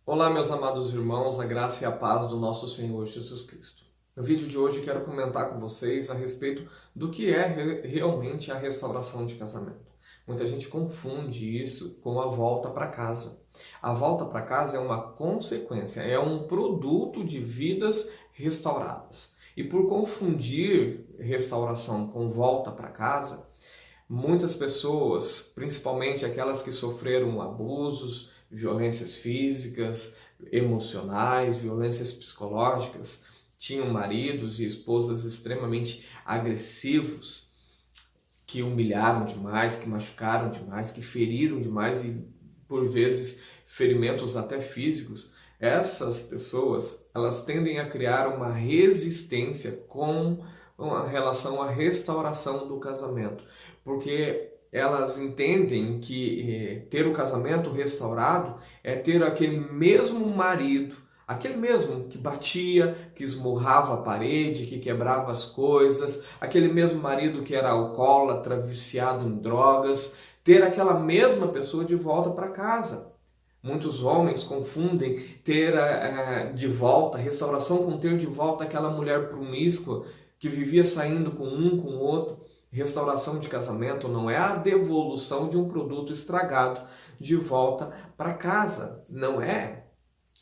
Olá, meus amados irmãos, a graça e a paz do nosso Senhor Jesus Cristo. No vídeo de hoje quero comentar com vocês a respeito do que é realmente a restauração de casamento. Muita gente confunde isso com a volta para casa. A volta para casa é uma consequência, é um produto de vidas restauradas. E por confundir restauração com volta para casa, muitas pessoas, principalmente aquelas que sofreram abusos, violências físicas, emocionais, violências psicológicas, tinham maridos e esposas extremamente agressivos, que humilharam demais, que machucaram demais, que feriram demais e, por vezes, ferimentos até físicos. Essas pessoas, elas tendem a criar uma resistência com relação à restauração do casamento, porque elas entendem que ter o casamento restaurado é ter aquele mesmo marido, aquele mesmo que batia, que esmurrava a parede, que quebrava as coisas, aquele mesmo marido que era alcoólatra, viciado em drogas, ter aquela mesma pessoa de volta para casa. Muitos homens confundem ter de volta, restauração com ter de volta aquela mulher promíscua que vivia saindo com um, com o outro. Restauração de casamento não é a devolução de um produto estragado de volta para casa. Não é.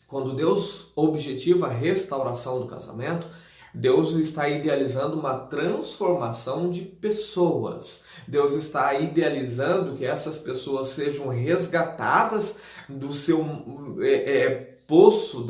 Quando Deus objetiva a restauração do casamento, Deus está idealizando uma transformação de pessoas. Deus está idealizando que essas pessoas sejam resgatadas do seu poço,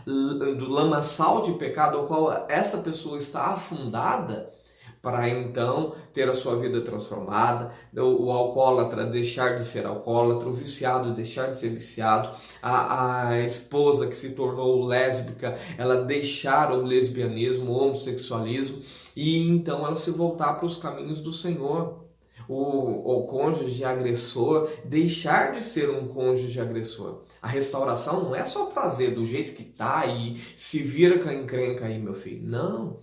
do lamaçal de pecado ao qual essa pessoa está afundada, para então ter a sua vida transformada, o alcoólatra deixar de ser alcoólatra, o viciado deixar de ser viciado, a esposa que se tornou lésbica, ela deixar o lesbianismo, o homossexualismo, e então ela se voltar para os caminhos do Senhor. O cônjuge agressor deixar de ser um cônjuge agressor. A restauração não é só trazer do jeito que está e se vira com a encrenca aí, meu filho. Não.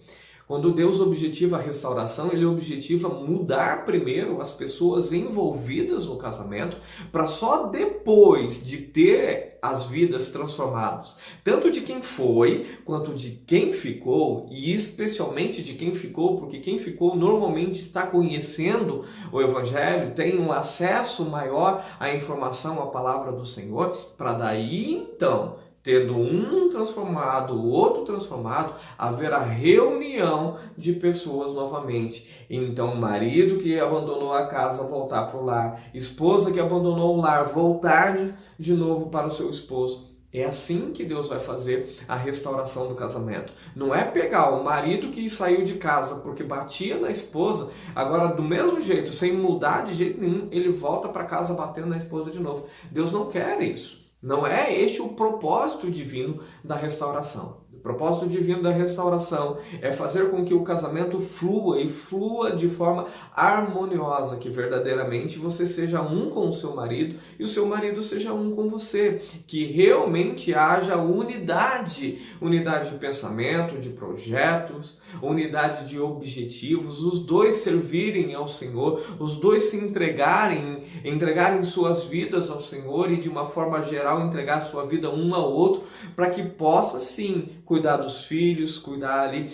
Quando Deus objetiva a restauração, Ele objetiva mudar primeiro as pessoas envolvidas no casamento, para só depois de ter as vidas transformadas, tanto de quem foi, quanto de quem ficou, e especialmente de quem ficou, porque quem ficou normalmente está conhecendo o Evangelho, tem um acesso maior à informação, à palavra do Senhor, para daí então, tendo um transformado, o outro transformado, haver a reunião de pessoas novamente. Então, marido que abandonou a casa, voltar para o lar. Esposa que abandonou o lar, voltar de novo para o seu esposo. É assim que Deus vai fazer a restauração do casamento. Não é pegar o marido que saiu de casa porque batia na esposa, agora do mesmo jeito, sem mudar de jeito nenhum, ele volta para casa batendo na esposa de novo. Deus não quer isso. Não é este o propósito divino da restauração. O propósito divino da restauração é fazer com que o casamento flua e flua de forma harmoniosa, que verdadeiramente você seja um com o seu marido e o seu marido seja um com você, que realmente haja unidade de pensamento, de projetos, unidade de objetivos, os dois servirem ao Senhor, os dois se entregarem suas vidas ao Senhor e de uma forma geral entregar sua vida um ao outro, para que possa sim cuidar dos filhos, cuidar ali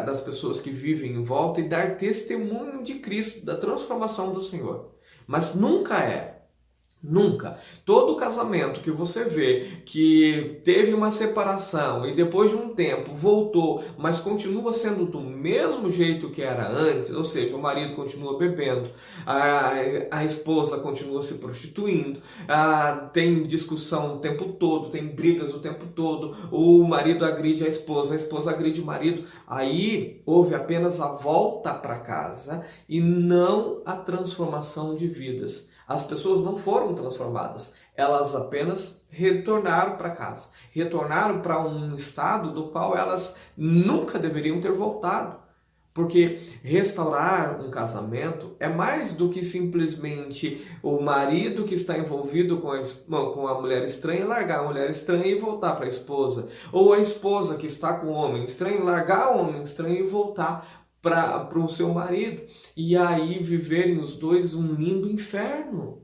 das pessoas que vivem em volta e dar testemunho de Cristo, da transformação do Senhor. Mas nunca. Todo casamento que você vê que teve uma separação e depois de um tempo voltou, mas continua sendo do mesmo jeito que era antes, ou seja, o marido continua bebendo, a esposa continua se prostituindo, tem discussão o tempo todo, tem brigas o tempo todo, o marido agride a esposa agride o marido, aí houve apenas a volta para casa e não a transformação de vidas. As pessoas não foram transformadas, elas apenas retornaram para casa, retornaram para um estado do qual elas nunca deveriam ter voltado. Porque restaurar um casamento é mais do que simplesmente o marido que está envolvido com a mulher estranha largar a mulher estranha e voltar para a esposa. Ou a esposa que está com o homem estranho largar o homem estranho e voltar para o seu marido, e aí viverem os dois um lindo inferno.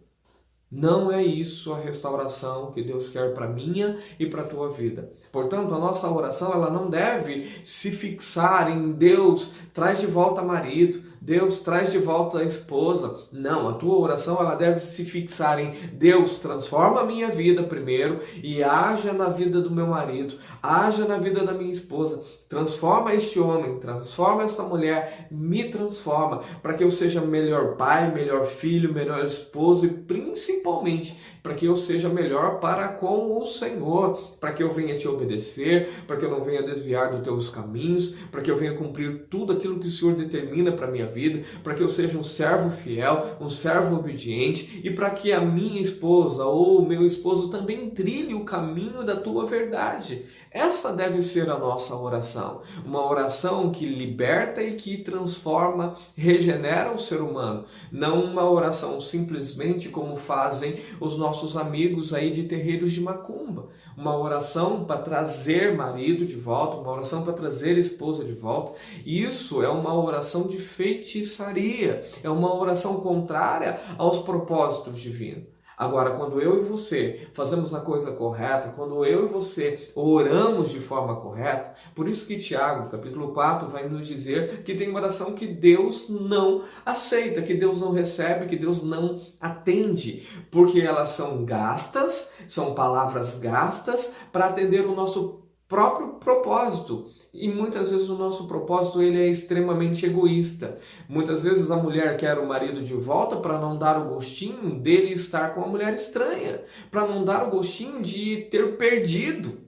Não é isso a restauração que Deus quer para minha e para a tua vida. Portanto, a nossa oração ela não deve se fixar em Deus, traz de volta marido, Deus traz de volta a esposa. Não, a tua oração ela deve se fixar em Deus, transforma a minha vida primeiro e haja na vida do meu marido, haja na vida da minha esposa. Transforma este homem, transforma esta mulher, me transforma para que eu seja melhor pai, melhor filho, melhor esposo e principalmente para que eu seja melhor para com o Senhor, para que eu venha te obedecer, para que eu não venha desviar dos teus caminhos, para que eu venha cumprir tudo aquilo que o Senhor determina para a minha vida, para que eu seja um servo fiel, um servo obediente e para que a minha esposa ou o meu esposo também trilhe o caminho da tua verdade. Essa deve ser a nossa oração, uma oração que liberta e que transforma, regenera o ser humano, não uma oração simplesmente como fazem os nossos amigos aí de terreiros de macumba, uma oração para trazer marido de volta, uma oração para trazer esposa de volta. Isso é uma oração de feitiçaria, é uma oração contrária aos propósitos divinos. Agora, quando eu e você fazemos a coisa correta, quando eu e você oramos de forma correta, por isso que Tiago, capítulo 4, vai nos dizer que tem oração que Deus não aceita, que Deus não recebe, que Deus não atende, porque elas são gastas, são palavras gastas para atender o nosso próprio propósito. E muitas vezes o nosso propósito ele é extremamente egoísta. Muitas vezes a mulher quer o marido de volta para não dar o gostinho dele estar com uma mulher estranha, para não dar o gostinho de ter perdido.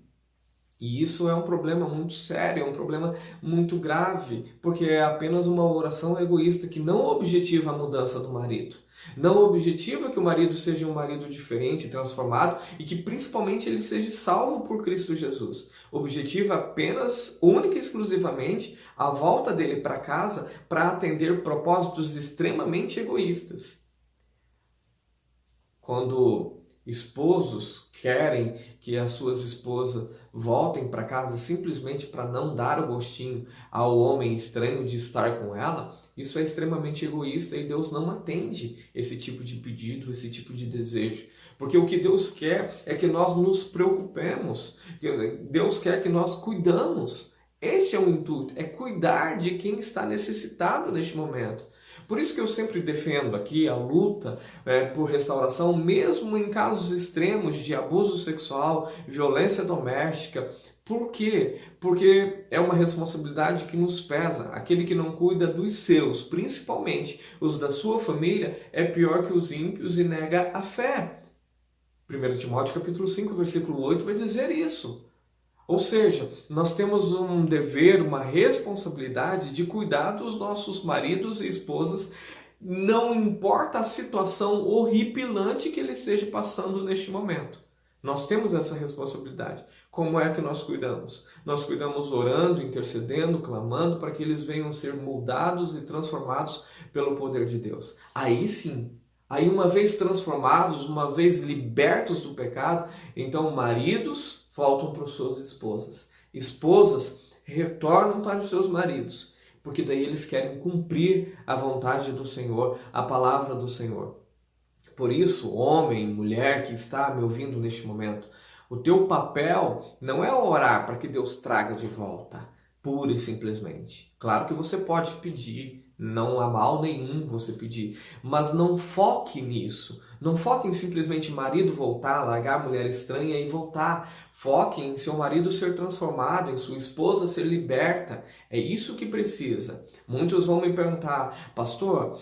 E isso é um problema muito sério, é um problema muito grave, porque é apenas uma oração egoísta que não objetiva a mudança do marido. Não objetiva que o marido seja um marido diferente, transformado e que principalmente ele seja salvo por Cristo Jesus. Objetiva apenas, única e exclusivamente, a volta dele para casa para atender propósitos extremamente egoístas. Quando esposos querem que as suas esposas voltem para casa simplesmente para não dar o gostinho ao homem estranho de estar com ela, isso é extremamente egoísta e Deus não atende esse tipo de pedido, esse tipo de desejo. Porque o que Deus quer é que nós nos preocupemos, Deus quer que nós cuidamos. Este é o intuito, é cuidar de quem está necessitado neste momento. Por isso que eu sempre defendo aqui a luta por restauração, mesmo em casos extremos de abuso sexual, violência doméstica. Por quê? Porque é uma responsabilidade que nos pesa. Aquele que não cuida dos seus, principalmente os da sua família, é pior que os ímpios e nega a fé. 1 Timóteo capítulo 5, versículo 8 vai dizer isso. Ou seja, nós temos um dever, uma responsabilidade de cuidar dos nossos maridos e esposas, não importa a situação horripilante que ele esteja passando neste momento. Nós temos essa responsabilidade. Como é que nós cuidamos? Nós cuidamos orando, intercedendo, clamando para que eles venham ser moldados e transformados pelo poder de Deus. Aí sim, aí uma vez transformados, uma vez libertos do pecado, então maridos voltam para as suas esposas. Esposas retornam para os seus maridos, porque daí eles querem cumprir a vontade do Senhor, a palavra do Senhor. Por isso, homem, mulher que está me ouvindo neste momento, o teu papel não é orar para que Deus traga de volta, pura e simplesmente. Claro que você pode pedir, não há mal nenhum você pedir, mas não foque nisso. Não foque em simplesmente marido voltar, largar a mulher estranha e voltar. Foque em seu marido ser transformado, em sua esposa ser liberta. É isso que precisa. Muitos vão me perguntar, pastor,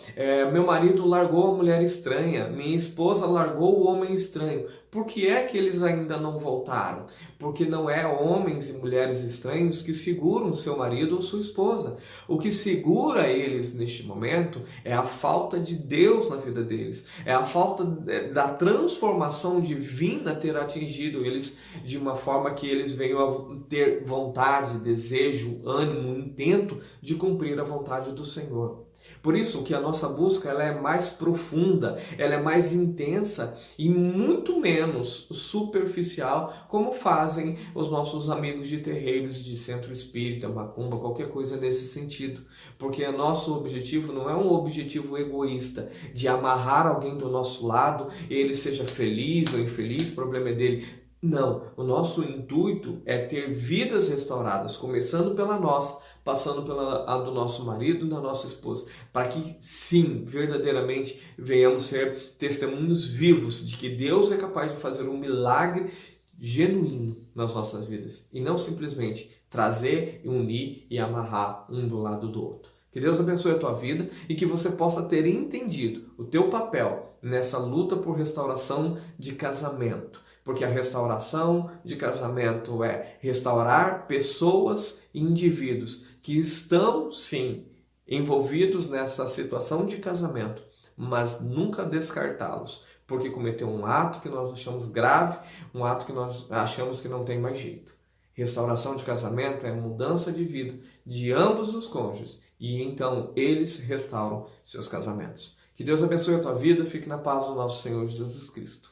meu marido largou a mulher estranha, minha esposa largou o homem estranho. Por que é que eles ainda não voltaram? Porque não é homens e mulheres estranhos que seguram seu marido ou sua esposa. O que segura eles neste momento é a falta de Deus na vida deles. É a falta da transformação divina ter atingido eles de uma forma que eles venham a ter vontade, desejo, ânimo, intento de cumprir a vontade do Senhor. Por isso que a nossa busca ela é mais profunda, ela é mais intensa e muito menos superficial, como fazem os nossos amigos de terreiros, de centro espírita, macumba, qualquer coisa nesse sentido. Porque o nosso objetivo não é um objetivo egoísta de amarrar alguém do nosso lado, ele seja feliz ou infeliz, o problema é dele. Não, o nosso intuito é ter vidas restauradas, começando pela nossa, passando pela a do nosso marido e da nossa esposa, para que sim, verdadeiramente venhamos ser testemunhos vivos de que Deus é capaz de fazer um milagre genuíno nas nossas vidas e não simplesmente trazer, unir e amarrar um do lado do outro. Que Deus abençoe a tua vida e que você possa ter entendido o teu papel nessa luta por restauração de casamento. Porque a restauração de casamento é restaurar pessoas e indivíduos que estão, sim, envolvidos nessa situação de casamento, mas nunca descartá-los, porque cometeu um ato que nós achamos grave, um ato que nós achamos que não tem mais jeito. Restauração de casamento é mudança de vida de ambos os cônjuges e então eles restauram seus casamentos. Que Deus abençoe a tua vida, fique na paz do nosso Senhor Jesus Cristo.